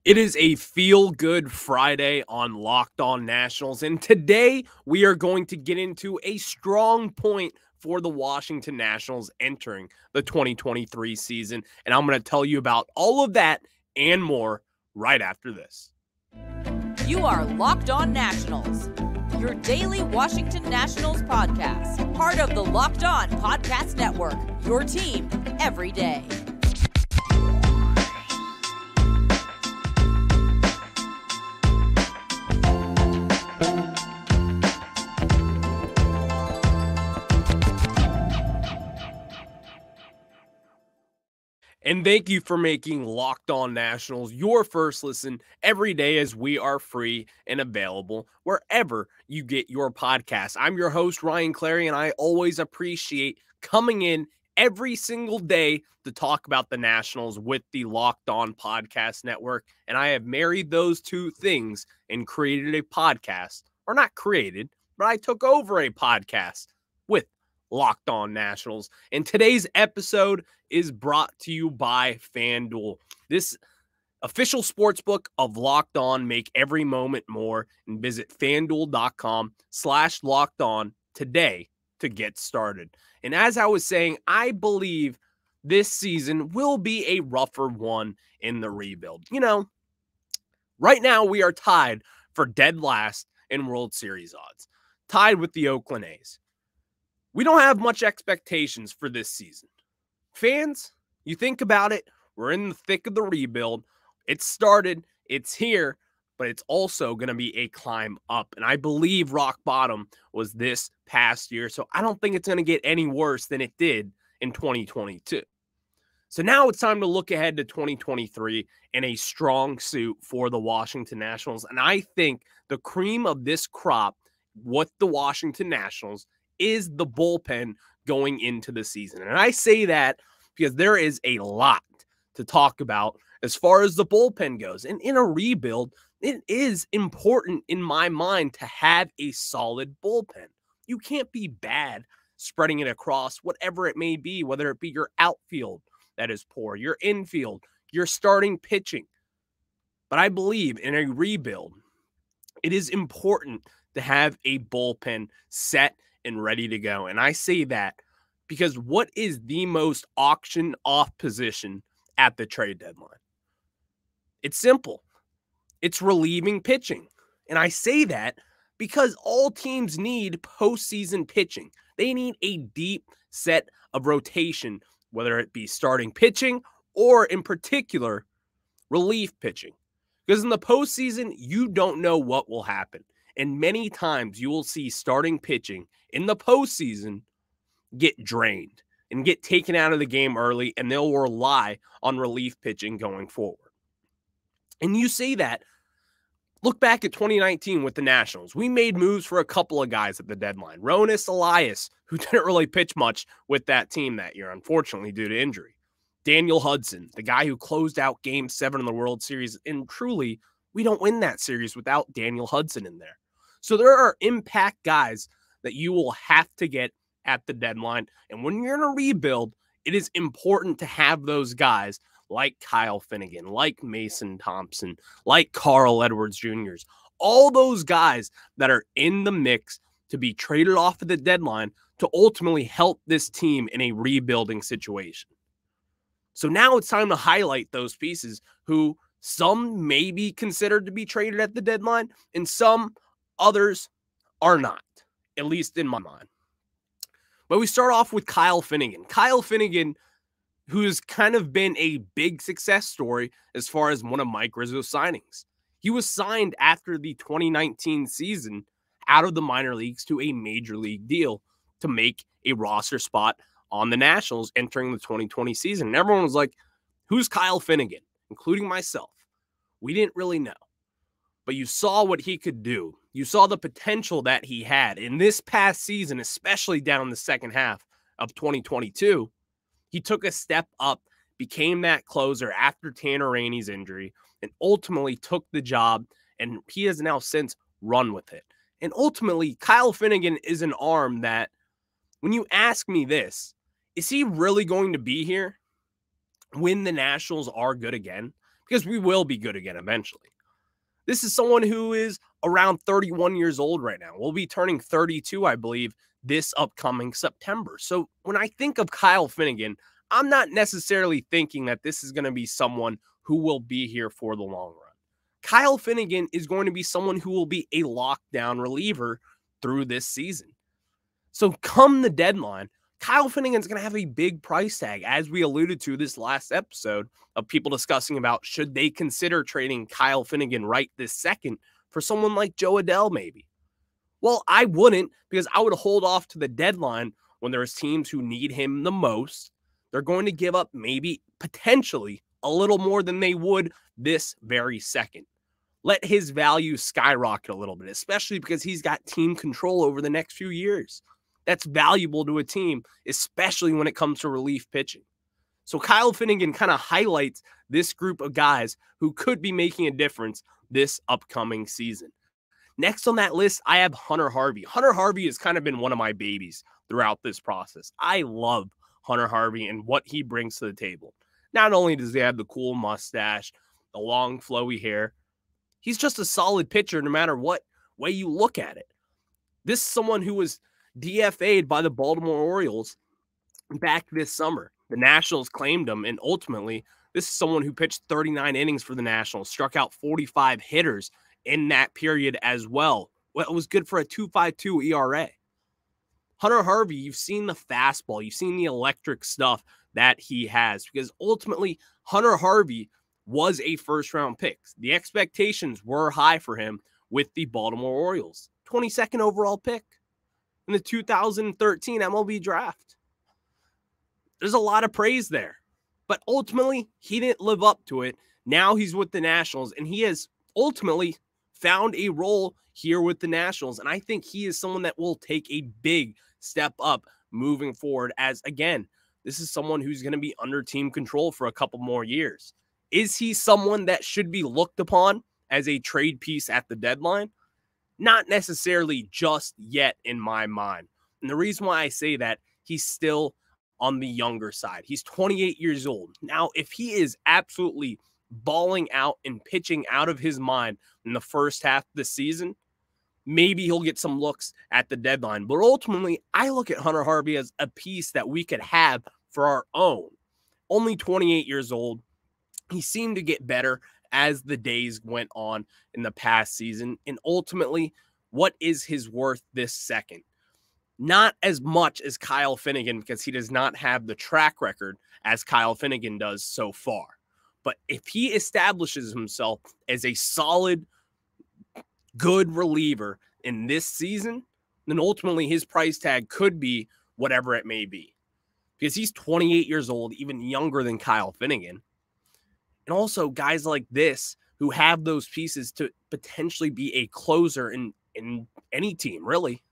It is a feel-good Friday on Locked On Nationals, and today we are going to get into a strong point for the Washington Nationals entering the 2023 season, and I'm going to tell you about all of that and more right after this. You are Locked On Nationals, your daily Washington Nationals podcast, part of the Locked On Podcast Network, your team every day. And thank you for making Locked On Nationals your first listen every day, as we are free and available wherever you get your podcasts. I'm your host, Ryan Clary, and I always appreciate coming in every single day to talk about the Nationals with the Locked On Podcast Network. And I have married those two things and created a podcast, or not created, but I took over a podcast with Locked On Nationals. And today's episode is brought to you by FanDuel, this official sportsbook of Locked On. Make every moment more, and visit FanDuel.com/LockedOn today to get started. And as I was saying, I believe this season will be a rougher one in the rebuild. You know, right now we are tied for dead last in World Series odds, tied with the Oakland A's. We don't have much expectations for this season. Fans, you think about it, we're in the thick of the rebuild. It started, it's here, but it's also going to be a climb up. And I believe rock bottom was this past year, so I don't think it's going to get any worse than it did in 2022. So now it's time to look ahead to 2023 in a strong suit for the Washington Nationals. And I think the cream of this crop with the Washington Nationals is the bullpen going into the season. And I say that because there is a lot to talk about as far as the bullpen goes. And in a rebuild, it is important in my mind to have a solid bullpen. You can't be bad spreading it across whatever it may be, whether it be your outfield that is poor, your infield, your starting pitching. But I believe in a rebuild, it is important to have a bullpen set and ready to go. And I say that because what is the most auction off position at the trade deadline? It's simple. It's relieving pitching. And I say that because all teams need postseason pitching. They need a deep set of rotation, whether it be starting pitching or in particular relief pitching. Because in the postseason, you don't know what will happen. And many times you will see starting pitching in the postseason get drained and get taken out of the game early, and they'll rely on relief pitching going forward. And you see that. Look back at 2019 with the Nationals. We made moves for a couple of guys at the deadline. Ronis Elias, who didn't really pitch much with that team that year, unfortunately, due to injury. Daniel Hudson, the guy who closed out Game 7 in the World Series. And truly, we don't win that series without Daniel Hudson in there. So there are impact guys that you will have to get at the deadline. And when you're in a rebuild, it is important to have those guys like Kyle Finnegan, like Mason Thompson, like Carl Edwards Jr. All those guys that are in the mix to be traded off at the deadline to ultimately help this team in a rebuilding situation. So now it's time to highlight those pieces who some may be considered to be traded at the deadline and some others are not, at least in my mind. But we start off with Kyle Finnegan. Kyle Finnegan, who's kind of been a big success story as far as one of Mike Rizzo's signings. He was signed after the 2019 season out of the minor leagues to a major league deal to make a roster spot on the Nationals entering the 2020 season. And everyone was like, who's Kyle Finnegan? Including myself. We didn't really know. But you saw what he could do. You saw the potential that he had. In this past season, especially down the second half of 2022, he took a step up, became that closer after Tanner Rainey's injury, and ultimately took the job, and he has now since run with it. And ultimately, Kyle Finnegan is an arm that, when you ask me this, is he really going to be here when the Nationals are good again? because we will be good again eventually. This is someone who is around 31 years old right now. We'll be turning 32, I believe, this upcoming September. So when I think of Kyle Finnegan, I'm not necessarily thinking that this is going to be someone who will be here for the long run. Kyle Finnegan is going to be someone who will be a lockdown reliever through this season. So come the deadline, Kyle Finnegan's going to have a big price tag, as we alluded to this last episode of people discussing about should they consider trading Kyle Finnegan right this second for someone like Joe Adell maybe. Well, I wouldn't, because I would hold off to the deadline when there's teams who need him the most. They're going to give up maybe potentially a little more than they would this very second. Let his value skyrocket a little bit, especially because he's got team control over the next few years. That's valuable to a team, especially when it comes to relief pitching. So Kyle Finnegan kind of highlights this group of guys who could be making a difference this upcoming season. Next on that list, I have Hunter Harvey. Hunter Harvey has kind of been one of my babies throughout this process. I love Hunter Harvey and what he brings to the table. Not only does he have the cool mustache, the long flowy hair, he's just a solid pitcher no matter what way you look at it. This is someone who was DFA'd by the Baltimore Orioles back this summer. The Nationals claimed him, and ultimately, this is someone who pitched 39 innings for the Nationals, struck out 45 hitters in that period as well. Well, it was good for a 2.52 ERA. Hunter Harvey, you've seen the fastball, you've seen the electric stuff that he has, because ultimately, Hunter Harvey was a first-round pick. The expectations were high for him with the Baltimore Orioles. 22nd overall pick in the 2013 MLB draft. There's a lot of praise there, but ultimately, he didn't live up to it. Now he's with the Nationals, and he has ultimately found a role here with the Nationals, and I think he is someone that will take a big step up moving forward, as, again, this is someone who's going to be under team control for a couple more years. Is he someone that should be looked upon as a trade piece at the deadline? Not necessarily just yet in my mind. And the reason why I say that, he's still on the younger side. He's 28 years old. Now, if he is absolutely balling out and pitching out of his mind in the first half of the season, maybe he'll get some looks at the deadline. But ultimately, I look at Hunter Harvey as a piece that we could have for our own. Only 28 years old. He seemed to get better as the days went on in the past season. And ultimately, what is his worth this second? Not as much as Kyle Finnegan, because he does not have the track record as Kyle Finnegan does so far. But if he establishes himself as a solid, good reliever in this season, then ultimately his price tag could be whatever it may be. Because he's 28 years old, even younger than Kyle Finnegan. And also guys like this who have those pieces to potentially be a closer in any team, really.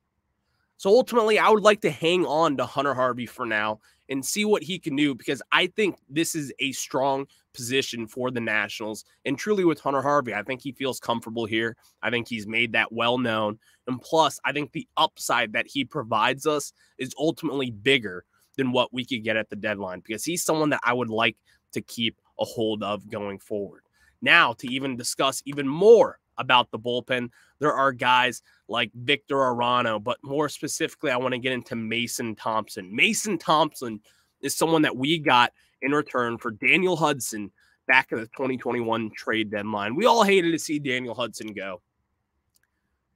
So ultimately, I would like to hang on to Hunter Harvey for now and see what he can do, because I think this is a strong position for the Nationals. And truly with Hunter Harvey, I think he feels comfortable here. I think he's made that well known. And plus, I think the upside that he provides us is ultimately bigger than what we could get at the deadline, because he's someone that I would like to keep a hold of going forward. Now, to even discuss even more about the bullpen, there are guys like Victor Arano, but more specifically, I want to get into Mason Thompson. Mason Thompson is someone that we got in return for Daniel Hudson back at the 2021 trade deadline. We all hated to see Daniel Hudson go,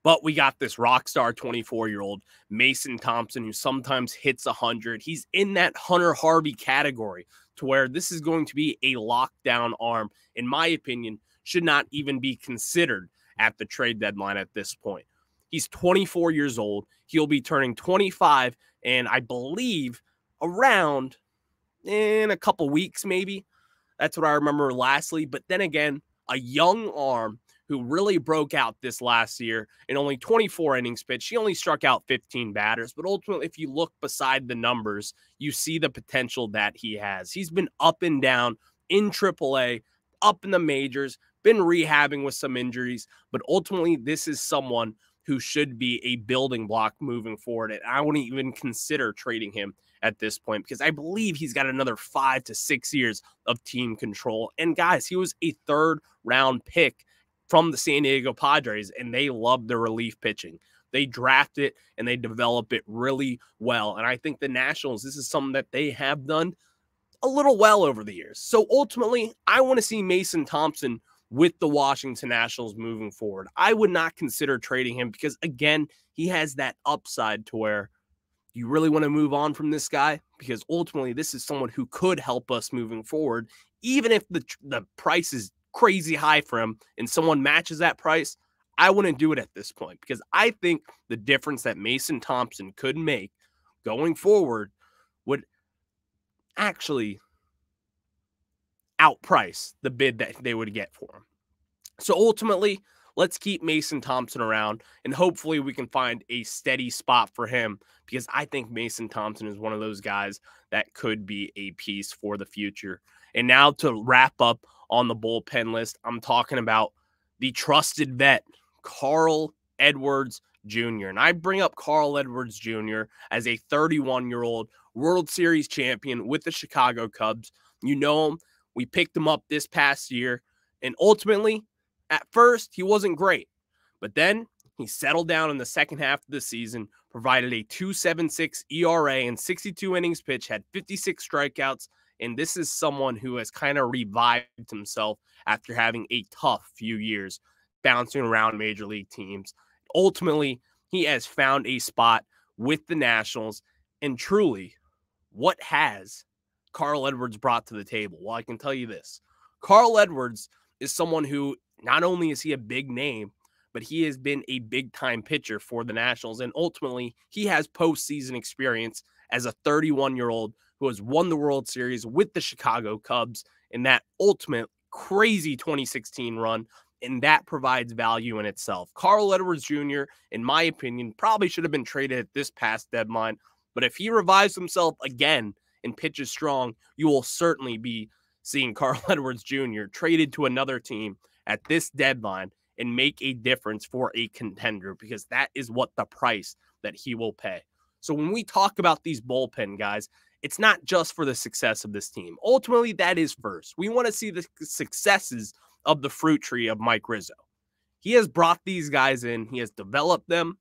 but we got this rock star 24-year-old Mason Thompson who sometimes hits 100. He's in that Hunter Harvey category, to where this is going to be a lockdown arm, in my opinion, should not even be considered at the trade deadline at this point. He's 24 years old. He'll be turning 25, and I believe around in a couple weeks, maybe. That's what I remember lastly. But then again, a young arm who really broke out this last year in only 24 innings pitched. He only struck out 15 batters, but ultimately, if you look beside the numbers, you see the potential that he has. He's been up and down in AAA, up in the majors, been rehabbing with some injuries, but ultimately, this is someone who should be a building block moving forward. And I wouldn't even consider trading him at this point because I believe he's got another 5 to 6 years of team control. And guys, he was a 3rd round pick from the San Diego Padres, and they love the relief pitching. They draft it and they develop it really well. And I think the Nationals, this is something that they have done a little well over the years. So ultimately, I want to see Mason Thompson with the Washington Nationals moving forward. I would not consider trading him because, again, he has that upside to where you really want to move on from this guy because ultimately this is someone who could help us moving forward. Even if the price is crazy high for him and someone matches that price, I wouldn't do it at this point because I think the difference that Mason Thompson could make going forward would actually outprice the bid that they would get for him. So ultimately, let's keep Mason Thompson around, and hopefully we can find a steady spot for him because I think Mason Thompson is one of those guys that could be a piece for the future. And now to wrap up on the bullpen list, I'm talking about the trusted vet, Carl Edwards Jr. And I bring up Carl Edwards Jr. as a 31-year-old World Series champion with the Chicago Cubs. You know him. We picked him up this past year, and ultimately, at first, he wasn't great, but then he settled down in the second half of the season, provided a 2.76 ERA and 62 innings pitched, had 56 strikeouts, and this is someone who has kind of revived himself after having a tough few years bouncing around major league teams. Ultimately, he has found a spot with the Nationals, and truly, what has Carl Edwards brought to the table? Well, I can tell you this. Carl Edwards is someone who not only is he a big name, but he has been a big-time pitcher for the Nationals, and ultimately, he has postseason experience as a 31-year-old who has won the World Series with the Chicago Cubs in that ultimate crazy 2016 run, and that provides value in itself. Carl Edwards Jr., in my opinion, probably should have been traded at this past deadline, but if he revives himself again and pitches strong, you will certainly be seeing Carl Edwards Jr. traded to another team at this deadline and make a difference for a contender because that is what the price that he will pay. So when we talk about these bullpen guys, it's not just for the success of this team. Ultimately, that is first. We want to see the successes of the fruit tree of Mike Rizzo. He has brought these guys in, he has developed them,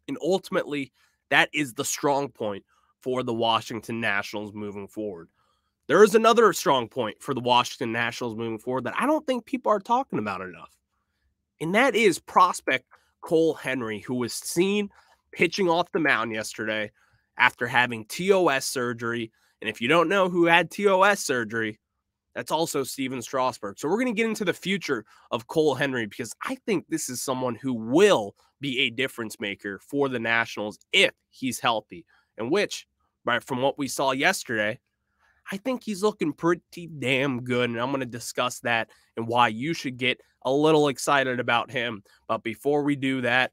and ultimately, that is the strong point for the Washington Nationals moving forward. There is another strong point for the Washington Nationals moving forward that I don't think people are talking about enough, and that is prospect Cole Henry, who was seen pitching off the mound yesterday after having TOS surgery. And if you don't know who had TOS surgery, that's also Stephen Strasburg. So we're going to get into the future of Cole Henry because I think this is someone who will be a difference maker for the Nationals if he's healthy, and which, right from what we saw yesterday, I think he's looking pretty damn good, and I'm going to discuss that and why you should get a little excited about him. But before we do that,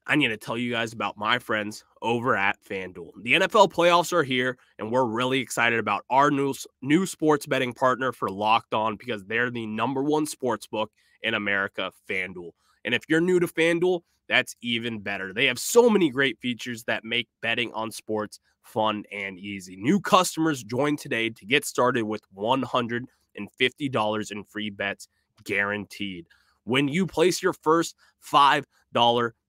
I need to tell you guys about my friends over at FanDuel. The NFL playoffs are here, and we're really excited about our new sports betting partner for Locked On because they're the #1 sports book in America, FanDuel. And if you're new to FanDuel, that's even better. They have so many great features that make betting on sports fun and easy. New customers join today to get started with $150 in free bets guaranteed. When you place your first $5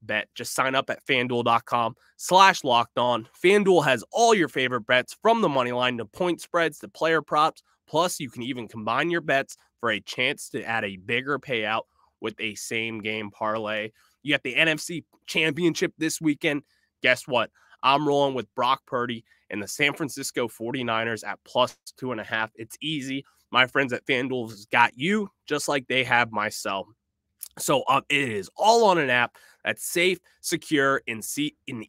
bet, just sign up at FanDuel.com/lockedon. FanDuel has all your favorite bets from the money line to point spreads to player props. Plus, you can even combine your bets for a chance to add a bigger payout with a same game parlay. You got the NFC Championship this weekend. Guess what? I'm rolling with Brock Purdy and the San Francisco 49ers at +2.5. It's easy. My friends at FanDuel's got you just like they have myself. So it is all on an app that's safe, secure, and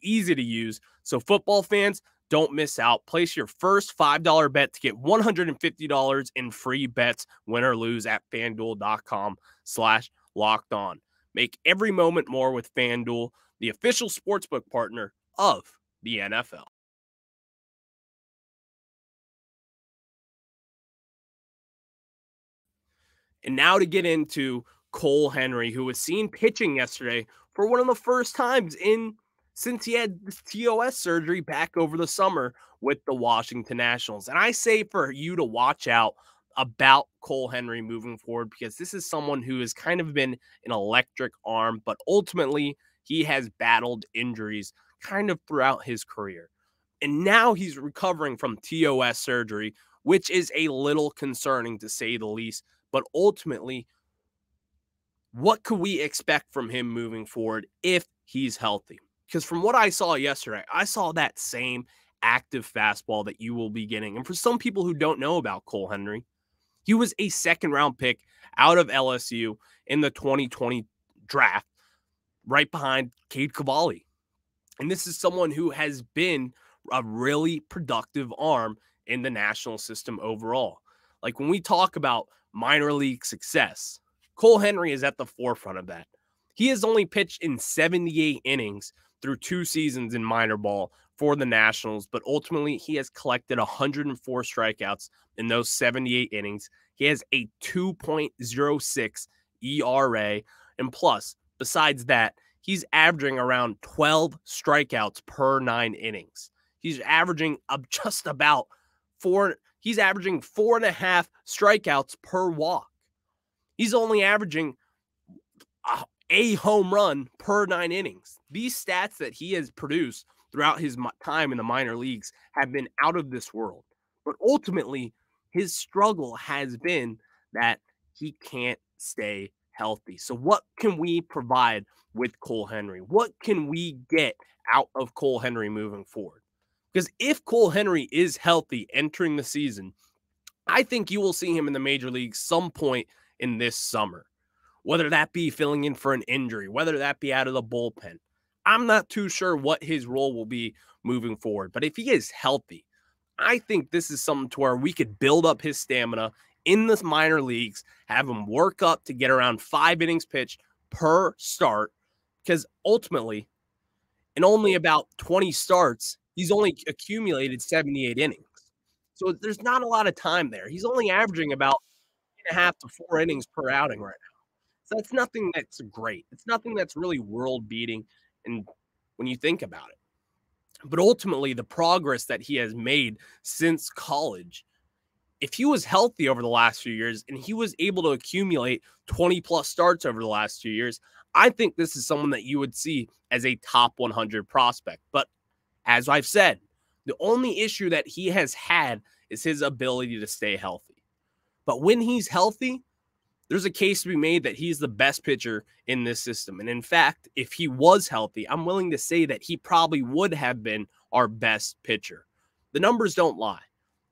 easy to use. So football fans, don't miss out. Place your first $5 bet to get $150 in free bets, win or lose, at FanDuel.com/lockedon. Make every moment more with FanDuel, the official sportsbook partner of the NFL. And now to get into Cole Henry, who was seen pitching yesterday for one of the first times since he had this TOS surgery back over the summer with the Washington Nationals. And I say for you to watch out about Cole Henry moving forward, because this is someone who has kind of been an electric arm, but ultimately he has battled injuries kind of throughout his career. And now he's recovering from TOS surgery, which is a little concerning to say the least. But ultimately, what could we expect from him moving forward if he's healthy? Because from what I saw yesterday, I saw that same active fastball that you will be getting. And for some people who don't know about Cole Henry, he was a second-round pick out of LSU in the 2020 draft, right behind Cade Cavalli. And this is someone who has been a really productive arm in the national system overall. Like when we talk about minor league success, Cole Henry is at the forefront of that. He has only pitched in 78 innings through 2 seasons in minor ball for the Nationals, but ultimately he has collected 104 strikeouts in those 78 innings. He has a 2.06 ERA, and plus, besides that, he's averaging around 12 strikeouts per 9 innings. He's averaging just about he's averaging 4.5 strikeouts per walk. He's only averaging a home run per 9 innings. These stats that he has produced throughout his time in the minor leagues have been out of this world. But ultimately, his struggle has been that he can't stay healthy. So what can we provide with Cole Henry? What can we get out of Cole Henry moving forward? Because if Cole Henry is healthy entering the season, I think you will see him in the major leagues some point in this summer, whether that be filling in for an injury, whether that be out of the bullpen. I'm not too sure what his role will be moving forward, but if he is healthy, I think this is something to where we could build up his stamina in the minor leagues, have him work up to get around 5 innings pitched per start, because ultimately, in only about 20 starts, he's only accumulated 78 innings. So there's not a lot of time there. He's only averaging about 3.5 to 4 innings per outing right now. So that's nothing that's great. It's nothing that's really world-beating, and when you think about it. But ultimately, the progress that he has made since college, if he was healthy over the last few years and he was able to accumulate 20-plus starts over the last 2 years, I think this is someone that you would see as a top 100 prospect. But as I've said, the only issue that he has had is his ability to stay healthy. But when he's healthy, there's a case to be made that he's the best pitcher in this system. And in fact, if he was healthy, I'm willing to say that he probably would have been our best pitcher. The numbers don't lie.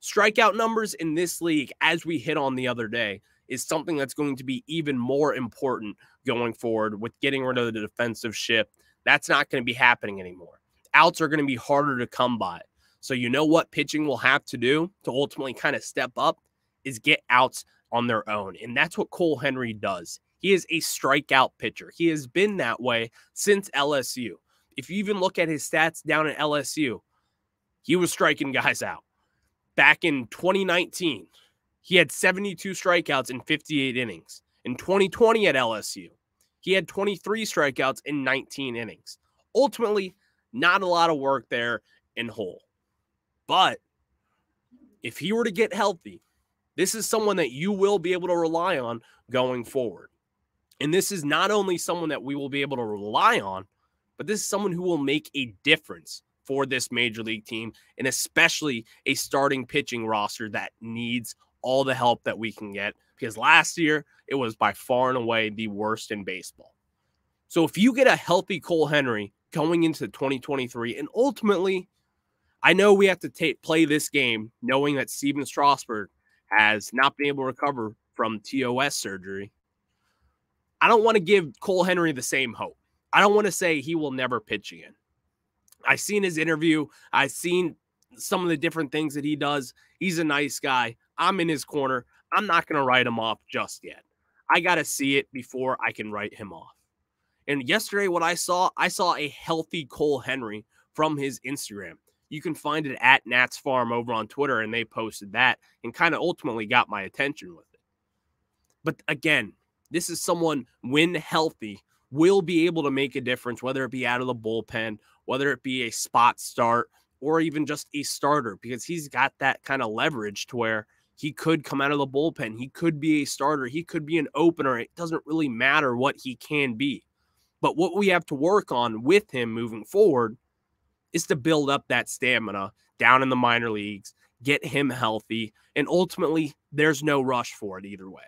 Strikeout numbers in this league, as we hit on the other day, is something that's going to be even more important going forward with getting rid of the defensive shift. That's not going to be happening anymore. Outs are going to be harder to come by. So you know what pitching will have to do to ultimately kind of step up is get outs on their own. And that's what Cole Henry does. He is a strikeout pitcher. He has been that way since LSU. If you even look at his stats down at LSU, he was striking guys out. Back in 2019, he had 72 strikeouts in 58 innings. In 2020 at LSU, he had 23 strikeouts in 19 innings. Ultimately, not a lot of work there in whole. But if he were to get healthy, this is someone that you will be able to rely on going forward. And this is not only someone that we will be able to rely on, but this is someone who will make a difference for this major league team, and especially a starting pitching roster that needs all the help that we can get, because last year it was by far and away the worst in baseball. So if you get a healthy Cole Henry going into 2023, and ultimately, I know we have to play this game knowing that Stephen Strasburg has not been able to recover from TOS surgery. I don't want to give Cole Henry the same hope. I don't want to say he will never pitch again. I've seen his interview. I've seen some of the different things that he does. He's a nice guy. I'm in his corner. I'm not going to write him off just yet. I got to see it before I can write him off. And yesterday, what I saw a healthy Cole Henry from his Instagram. You can find it at Nats Farm over on Twitter, and they posted that and kind of ultimately got my attention with it. But again, this is someone, when healthy, will be able to make a difference, whether it be out of the bullpen, whether it be a spot start, or even just a starter, because he's got that kind of leverage to where he could come out of the bullpen. He could be a starter. He could be an opener. It doesn't really matter what he can be. But what we have to work on with him moving forward is to build up that stamina down in the minor leagues, get him healthy, and ultimately there's no rush for it either way.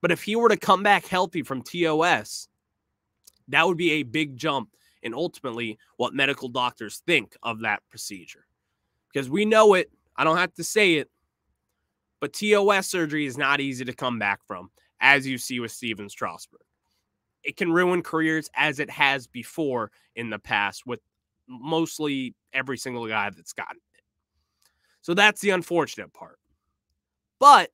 But if he were to come back healthy from TOS, that would be a big jump in ultimately what medical doctors think of that procedure. Because we know it, I don't have to say it, but TOS surgery is not easy to come back from, as you see with Stephen Strasburg. It can ruin careers as it has before in the past with mostly every single guy that's gotten it. So that's the unfortunate part. But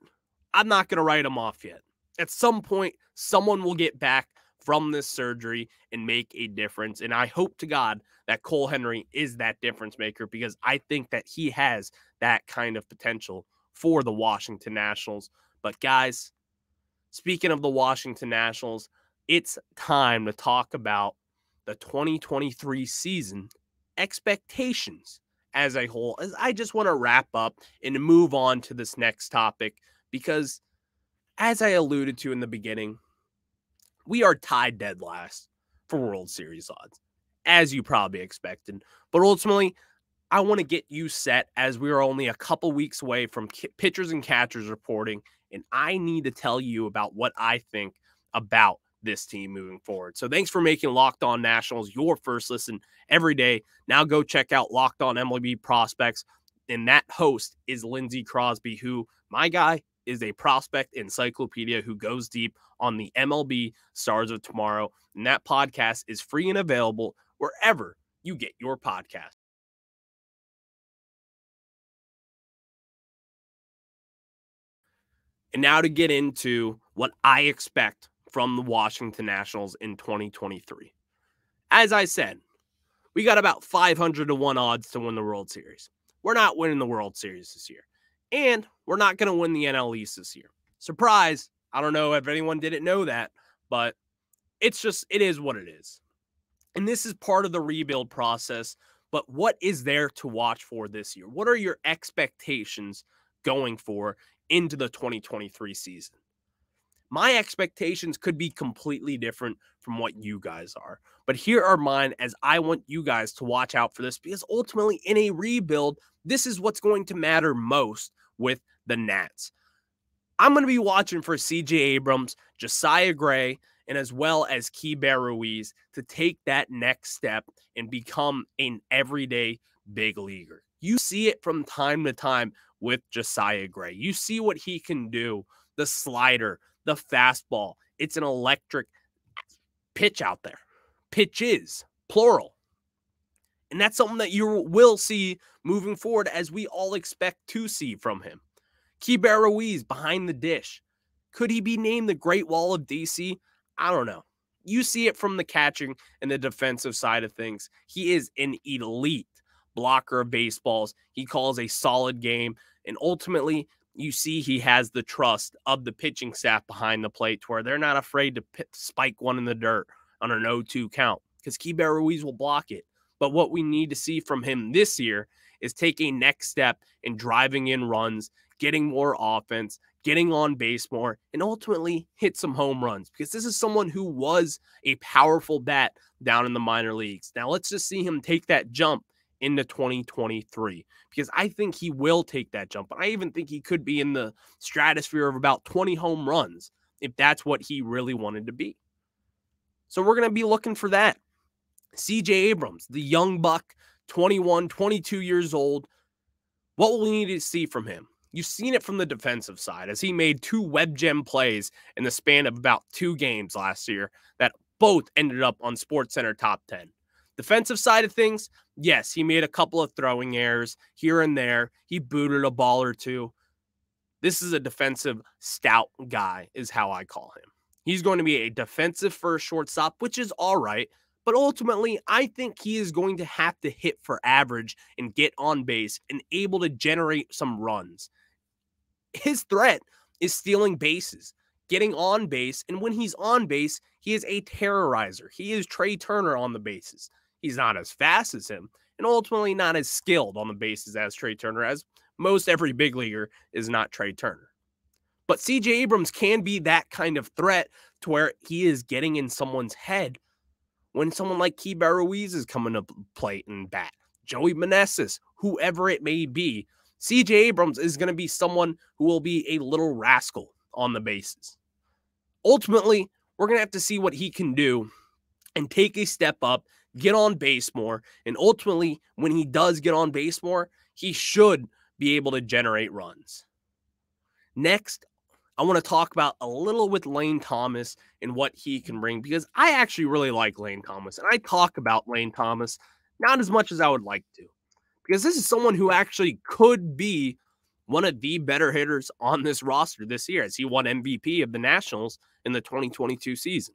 I'm not going to write him off yet. At some point, someone will get back from this surgery and make a difference. And I hope to God that Cole Henry is that difference maker, because I think that he has that kind of potential for the Washington Nationals. But guys, speaking of the Washington Nationals, it's time to talk about the 2023 season expectations as a whole, as I just want to wrap up and move on to this next topic, because as I alluded to in the beginning, we are tied dead last for World Series odds, as you probably expected. But ultimately, I want to get you set, as we are only a couple weeks away from pitchers and catchers reporting, and I need to tell you about what I think about this team moving forward. So thanks for making Locked On Nationals your first listen every day. Now go check out Locked On MLB Prospects, and that host is Lindsey Crosby, who, my guy, is a prospect encyclopedia who goes deep on the MLB Stars of Tomorrow. And that podcast is free and available wherever you get your podcast. And now to get into what I expect from the Washington Nationals in 2023. As I said, we got about 500 to 1 odds to win the World Series. We're not winning the World Series this year. And we're not going to win the NL East this year. Surprise. I don't know if anyone didn't know that, but it is what it is. And this is part of the rebuild process. But what is there to watch for this year? What are your expectations going for into the 2023 season? My expectations could be completely different from what you guys are. But here are mine, as I want you guys to watch out for this, because ultimately in a rebuild, this is what's going to matter most with the Nats. I'm going to be watching for C.J. Abrams, Josiah Gray, and as well as Keibert Ruiz to take that next step and become an everyday big leaguer. You see it from time to time with Josiah Gray. You see what he can do, the slider, the fastball. It's an electric pitch out there. Pitches, plural. And that's something that you will see moving forward, as we all expect to see from him. Keibert Ruiz behind the dish. Could he be named the Great Wall of DC? I don't know. You see it from the catching and the defensive side of things. He is an elite blocker of baseballs. He calls a solid game. And ultimately, you see he has the trust of the pitching staff behind the plate, to where they're not afraid to spike one in the dirt on an 0-2 count, because Keibert Ruiz will block it. But what we need to see from him this year is take a next step in driving in runs, getting more offense, getting on base more, and ultimately hit some home runs, because this is someone who was a powerful bat down in the minor leagues. Now let's just see him take that jump into 2023, because I think he will take that jump. I even think he could be in the stratosphere of about 20 home runs if that's what he really wanted to be. So we're going to be looking for that. C.J. Abrams, the young buck, 21, 22 years old. What will we need to see from him? You've seen it from the defensive side, as he made 2 web gem plays in the span of about 2 games last year that both ended up on SportsCenter top 10. Defensive side of things, yes, he made a couple of throwing errors here and there. He booted a ball or two. This is a defensive stout guy, is how I call him. He's going to be a defensive first shortstop, which is all right. But ultimately, I think he is going to have to hit for average and get on base and able to generate some runs. His threat is stealing bases, getting on base. And when he's on base, he is a terrorizer. He is Trey Turner on the bases. He's not as fast as him and ultimately not as skilled on the bases as Trey Turner, as most every big leaguer is not Trey Turner. But CJ Abrams can be that kind of threat to where he is getting in someone's head when someone like Keibert Ruiz is coming to plate and bat, Joey Meneses, whoever it may be. CJ Abrams is going to be someone who will be a little rascal on the bases. Ultimately, we're going to have to see what he can do and take a step up, get on base more, and ultimately, when he does get on base more, he should be able to generate runs. Next, I want to talk about a little with Lane Thomas and what he can bring, because I actually really like Lane Thomas, and I talk about Lane Thomas not as much as I would like to, because this is someone who actually could be one of the better hitters on this roster this year, as he won MVP of the Nationals in the 2022 season.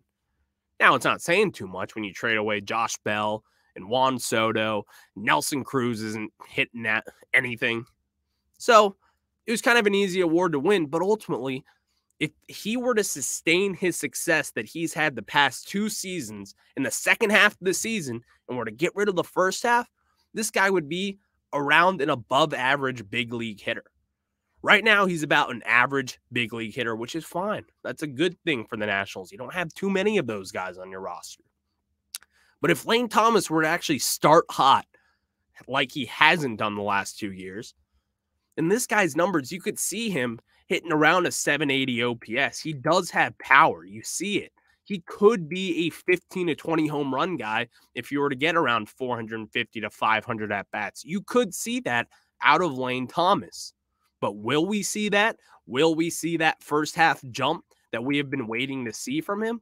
Now, it's not saying too much when you trade away Josh Bell and Juan Soto. Nelson Cruz isn't hitting at anything. So it was kind of an easy award to win, but ultimately, if he were to sustain his success that he's had the past 2 seasons in the second half of the season and were to get rid of the first half, this guy would be around an above average big league hitter. Right now, he's about an average big league hitter, which is fine. That's a good thing for the Nationals. You don't have too many of those guys on your roster. But if Lane Thomas were to actually start hot, like he hasn't done the last 2 years, in this guy's numbers, you could see him hitting around a 780 OPS. He does have power. You see it. He could be a 15 to 20 home run guy if you were to get around 450 to 500 at-bats. You could see that out of Lane Thomas. But will we see that? Will we see that first half jump that we have been waiting to see from him?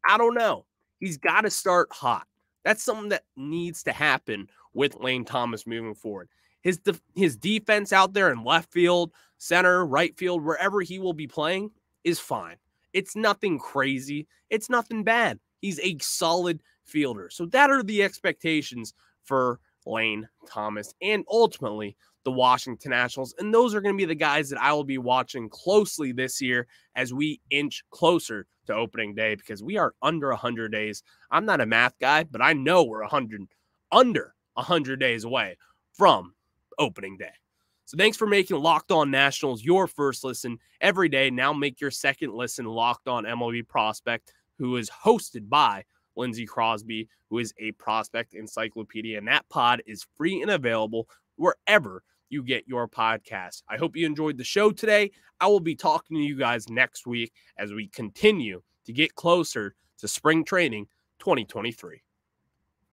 I don't know. He's got to start hot. That's something that needs to happen with Lane Thomas moving forward. His defense out there in left field, center, right field, wherever he will be playing is fine. It's nothing crazy. It's nothing bad. He's a solid fielder. So that are the expectations for Lane Thomas and ultimately the Washington Nationals. And those are going to be the guys that I will be watching closely this year as we inch closer to opening day, because we are under 100 days. I'm not a math guy, but I know we're under 100 days away from opening day. So thanks for making Locked On Nationals your first listen every day. Now make your second listen Locked On MLB Prospect, who is hosted by Lindsey Crosby, who is a prospect encyclopedia. And that pod is free and available wherever you get your podcast. I hope you enjoyed the show today. I will be talking to you guys next week as we continue to get closer to spring training 2023.